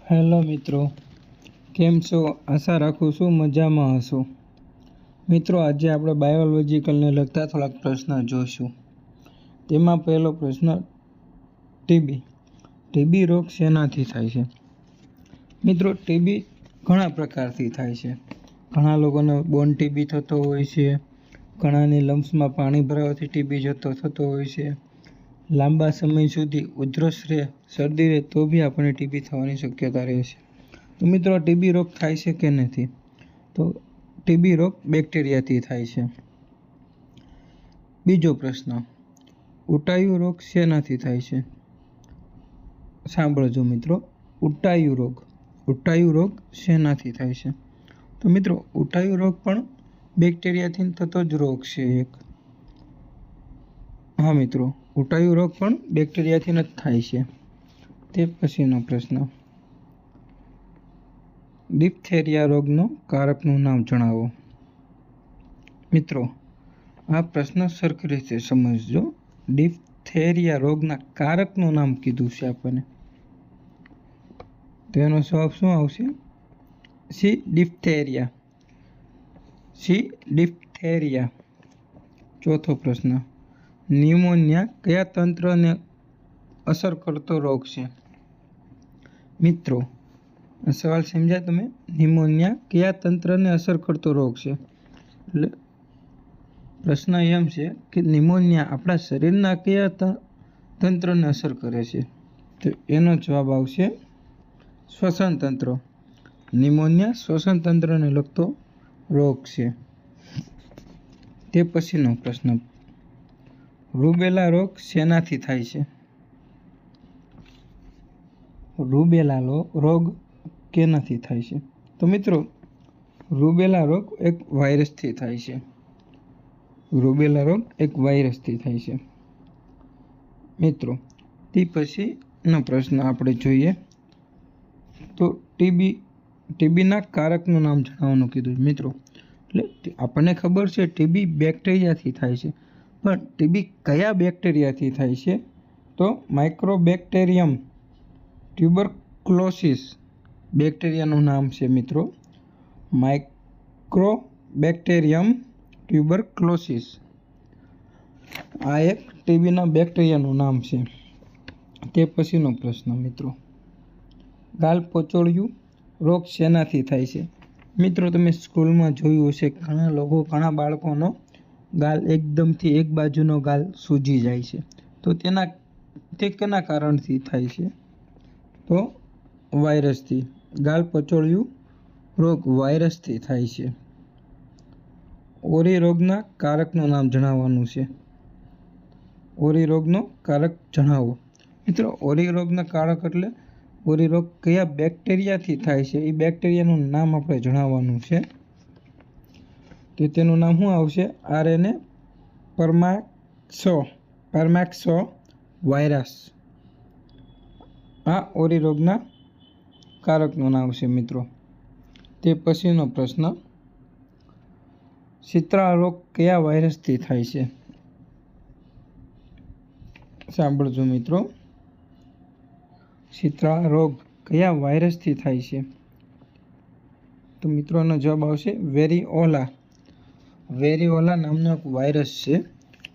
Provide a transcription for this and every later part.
Hello મિત્રો, કેમ છો? આશા રાખું છું મજામાં હશો. મિત્રો, આજે આપણે બાયોલોજીકલને લગતા થોડાક પ્રશ્ન જોઈશું. તેમાં પહેલો પ્રશ્ન, ટીબી. ટીબી રોગ શેનાથી થાય છે? મિત્રો, ટીબી ઘણા પ્રકારથી થાય છે. ઘણા લોકોને બોન ટીબી થતો હોય છે, ઘણાની લમ્સમાં પાણી ભરાવાથી ટીબી થતો હોય છે. લાંબા સમય સુધી ઉધરસ રહે, શરદી રહે તો બી આપણને ટીબી થવાની શક્યતા રહે છે. તો મિત્રો, ટીબી રોગ થાય છે કે નથી? તો ટીબી રોગ બેક્ટેરિયાથી થાય છે. બીજો પ્રશ્ન, ઉટાયુ રોગ શેનાથી થાય છે? સાંભળજો મિત્રો, ઉટાયુ રોગ શેનાથી થાય છે? તો મિત્રો, ઉટાયુ રોગ પણ બેક્ટેરિયાથી થતો જ રોગ છે એક. હા મિત્રો, ઉટાયુ રોગ પણ બેક્ટેરિયાથી જ થાય છે. તે પછીનો પ્રશ્ન, ડિપ્થેરિયા રોગનો કારકનું નામ જણાવો. મિત્રો, આ પ્રશ્ન સરખી રીતે સમજજો. ડિપ્થેરિયા રોગના કારકનું નામ કીધું છે આપણને. તેનો જવાબ શું આવશે? C diphtheria. ચોથો પ્રશ્ન, ન્યુમોનિયા કયા તંત્રને અસર કરતો રોગ છે? મિત્રો, આ સવાલ સમજ્યા તમે? ન્યુમોનિયા કયા તંત્રને અસર કરતો રોગ છે? એટલે પ્રશ્ન એમ છે કે ન્યુમોનિયા આપણા શરીરના કયા તંત્રને અસર કરે છે? તો એનો જવાબ આવશે શ્વસન તંત્ર. ન્યુમોનિયા શ્વસન તંત્રને લગતો રોગ છે. તે પછીનો પ્રશ્ન, રૂબેલા રોગ શેનાથી થાય છે? રૂબેલા રોગ કેનાથી થાય છે? તો મિત્રો, રૂબેલા રોગ એક વાયરસથી થાય છે. મિત્રો, તે પછીનો પ્રશ્ન આપણે જોઈએ તો ટીબીના કારકનું નામ જણાવવાનું કીધું. મિત્રો, એટલે આપણને ખબર છે ટીબી બેક્ટેરિયાથી થાય છે, પણ ટીબી કયા બેક્ટેરિયાથી થાય છે? તો માઇક્રોબેક્ટેરિયમ ટ્યુબરક્લોસિસ બેક્ટેરિયાનું નામ છે મિત્રો. માઇક્રોબેક્ટેરિયમ ટ્યુબરક્લોસિસ આ એક ટીબીના બેક્ટેરિયાનું નામ છે. તે પછીનો પ્રશ્ન મિત્રો, ગાલપોચોળિયું રોગ શેનાથી થાય છે? મિત્રો, તમે સ્કૂલમાં જોયું હશે, ઘણા બાળકોનો ગાલ એકદમથી એક બાજુનો ગાલ સૂજી જાય છે. તો તે કેના કારણથી થાય છે? તો વાયરસથી. ગાલપચોળિયું રોગ વાયરસથી થાય છે. ઓરી રોગના કારકનું નામ જણાવવાનું છે. ઓરી રોગનો કારક જણાવો. મિત્રો, ઓરી રોગના કારક એટલે ઓરી રોગ કયા બેક્ટેરિયાથી થાય છે એ બેક્ટેરિયાનું નામ આપણે જણાવવાનું છે. તો તેનું નામ શું આવશે? RNA paramyxovirus. આ ઓરી રોગના કારકનું નામ છે મિત્રો. તે પછીનો પ્રશ્ન, શીતળા રોગ કયા વાયરસથી થાય છે? સાંભળજો મિત્રો, શીતળા રોગ કયા વાયરસથી થાય છે? તો મિત્રોનો જવાબ આવશે વેરીઓલા નામનો એક વાયરસ છે.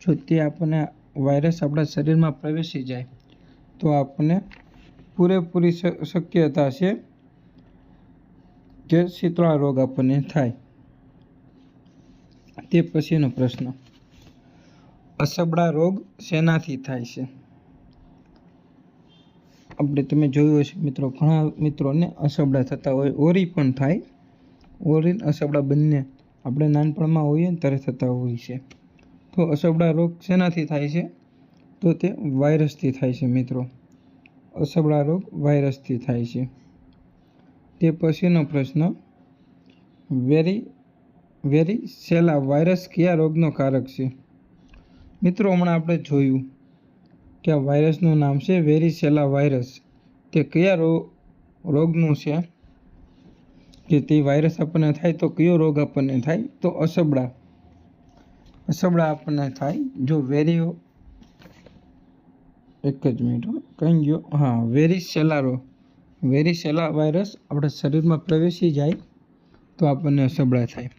જો તે આપણને વાયરસ આપણા શરીરમાં પ્રવેશી જાય તો આપણને પૂરેપૂરી શક્યતા છે કે શીતળા રોગ આપણને થાય. તે પછીનો પ્રશ્ન, અસબડા રોગ શેનાથી થાય છે? તમે જોયું હશે મિત્રો, ઘણા મિત્રોને અસબડા થતા હોય, ઓરી પણ થાય. ઓરી અસબડા બંને આપણે નાનપણમાં હોઈએ ને ત્યારે થતા હોય છે. તો અસબડા રોગ શેનાથી થાય છે? તો તે વાયરસથી થાય છે મિત્રો. અસબડા રોગ વાયરસથી થાય છે. તે પછીનો પ્રશ્ન, વેરીસેલા વાયરસ કયા રોગનો કારક છે? મિત્રો, હમણાં આપણે જોયું કે આ વાયરસનું નામ છે વેરીસેલા વાયરસ. તે કયા રોગનું છે? કે તે વાયરસ આપણને થાય તો કયો રોગ આપણને થાય? તો અસબડા આપણને થાય. જો એક જ મિનિટ કઈ ગયો, વેરીસેલા રોગ વેરીસેલા વાયરસ આપણા શરીરમાં પ્રવેશી જાય તો આપણને અસબળા થાય.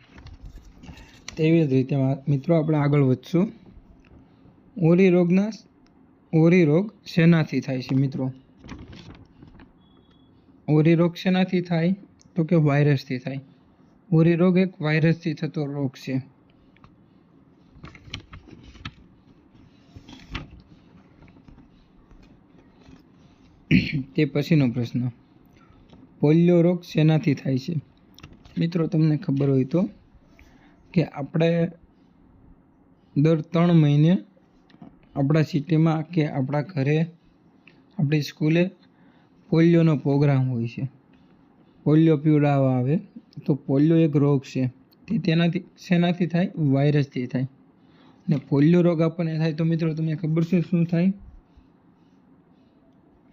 તેવી જ રીતે મિત્રો આપણે આગળ વધશું. ઓરી રોગ શેનાથી થાય છે મિત્રો? ઓરી રોગ શેનાથી થાય તો કે વાયરસથી થાય. ઓરી રોગ એક વાયરસથી થતો રોગ છે. તે પછીનો પ્રશ્ન, પોલિયો રોગ શેનાથી થાય છે? મિત્રો તમને ખબર હોય તો કે આપણે દર 3 મહિને આપણા સિટીમાં કે આપણા ઘરે, આપણી સ્કૂલે પોલિયોનો પ્રોગ્રામ હોય છે. પોલિયો પીવડાવવા આવે. તો પોલિયો એક રોગ છે. તે તેનાથી શેનાથી થાય? વાયરસથી થાય. અને પોલિયો રોગ આપણને થાય તો મિત્રો તમને ખબર છે શું થાય?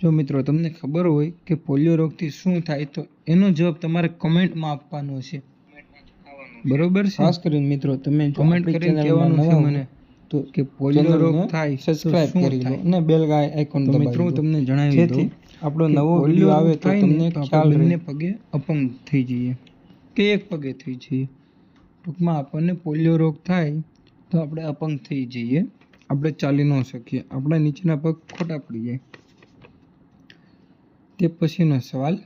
જો મિત્રો તમને ખબર હોય કે પોલિયો રોગથી શું થાય તો એનો જવાબ તમારે કમેન્ટમાં આપવાનો છે. બરોબર છે? ખાસ કરીને મિત્રો તમે કમેન્ટ કરીને કહેવાનું છે મને તો કે પોલિયો રોગ થાય સબસ્ક્રાઇબ કરી લો અને બેલ આઇકોન દબાવી દો. મિત્રો તમને જણાવી દઉં, આપણો નવો વિડિયો આવે તો તમને ખ્યાલ બંને પગે અપંગ થઈ જઈએ કે એક પગે થઈ જઈએ. ટૂંકમાં આપણને પોલિયો રોગ થાય તો આપણે અપંગ થઈ જઈએ, આપણે ચાલી ન શકીએ, આપણા નીચેના પગ ખોટા પડી જાય. તે પછીનો સવાલ,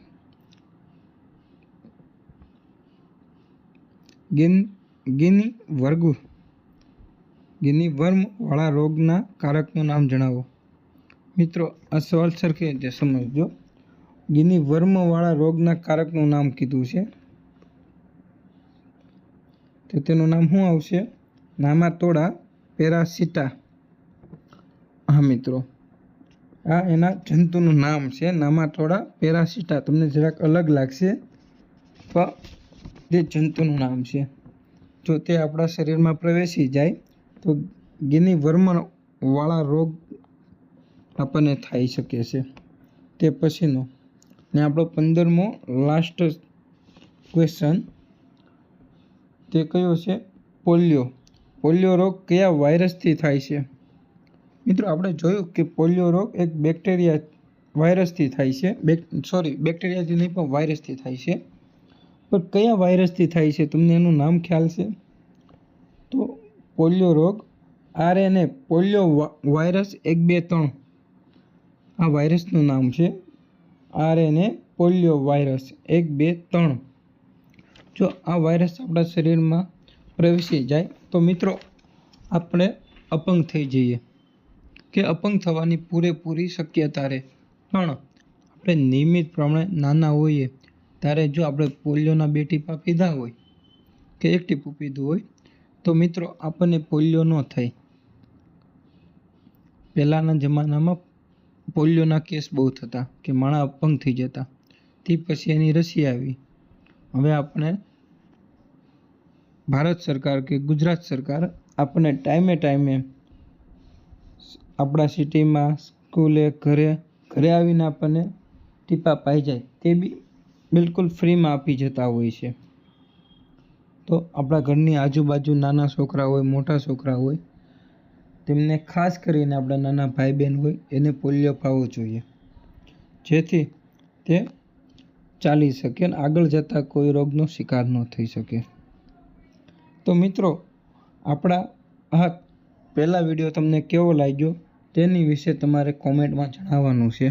ગિની વર્મ વાળા રોગના કારકનું નામ જણાવો. મિત્રો આ સવાલ સરખી રીતે સમજજો. ગિની વર્મ વાળા રોગના કારકનું નામ કીધું છે તો તેનું નામ શું આવશે? નામાતોડા પેરાસિટા. હા મિત્રો, આ એના જંતુનું નામ છે, નામાતોડા પેરાસિટા. તમને જરાક અલગ લાગશે પણ તે જંતુનું નામ છે. જો તે આપણા શરીરમાં પ્રવેશી જાય તો ગિની વર્મ વાળા રોગ આપણને થઈ શકે છે. તે પછીનો ને આપણો 15મો લાસ્ટ ક્વેશ્ચન, તે કયો છે? પોલિયો રોગ કયા વાયરસથી થાય છે? મિત્રો આપણે જોયું કે પોલિયો રોગ એક વાયરસથી થાય છે. બેક્ટેરિયાથી નહીં પણ વાયરસથી થાય છે. પણ કયા વાયરસથી થાય છે તમને એનું નામ ખ્યાલ છે? તો પોલિયો રોગ RNA પોલિયો વાયરસ 123 આ વાયરસનું નામ છે. RNA polio virus 123. જો આ વાયરસ આપણા શરીરમાં પ્રવેશી જાય તો મિત્રો આપણે અપંગ થઈ જઈએ કે અપંગ થવાની પૂરેપૂરી શક્યતા રહે. પણ આપણે નિયમિત પ્રમાણે નાના હોઈએ ત્યારે જો આપણે પોલિયોના 2 ટીપા પીધા હોય કે 1 ટીપું પીધું હોય તો મિત્રો આપણને પોલિયો ન થાય. પહેલાંના જમાનામાં પોલિયોના કેસ બહુ થતા કે માણસ અપંગ થઈ જતા. તે પછી એની રસી આવી. હવે આપણે ભારત સરકાર કે ગુજરાત સરકાર આપણને ટાઈમે આપણા સિટીમાં, સ્કૂલે, ઘરે આવીને આપણને ટીપા પાઈ જાય તે બી બિલકુલ ફ્રીમાં આપી જતા હોય છે. તો આપણા ઘરની આજુબાજુ નાના છોકરા હોય, મોટા છોકરા હોય, તેમને ખાસ કરીને આપણા નાના ભાઈ બહેન હોય એને પોલિયો પાવવો જોઈએ, જેથી તે ચાલી શકે અને આગળ જતાં કોઈ રોગનો શિકાર ન થઈ શકે. તો મિત્રો આપણા આ પહેલા વિડીયો તમને કેવો લાગ્યો તેની વિશે તમારે કોમેન્ટમાં જણાવવાનું છે.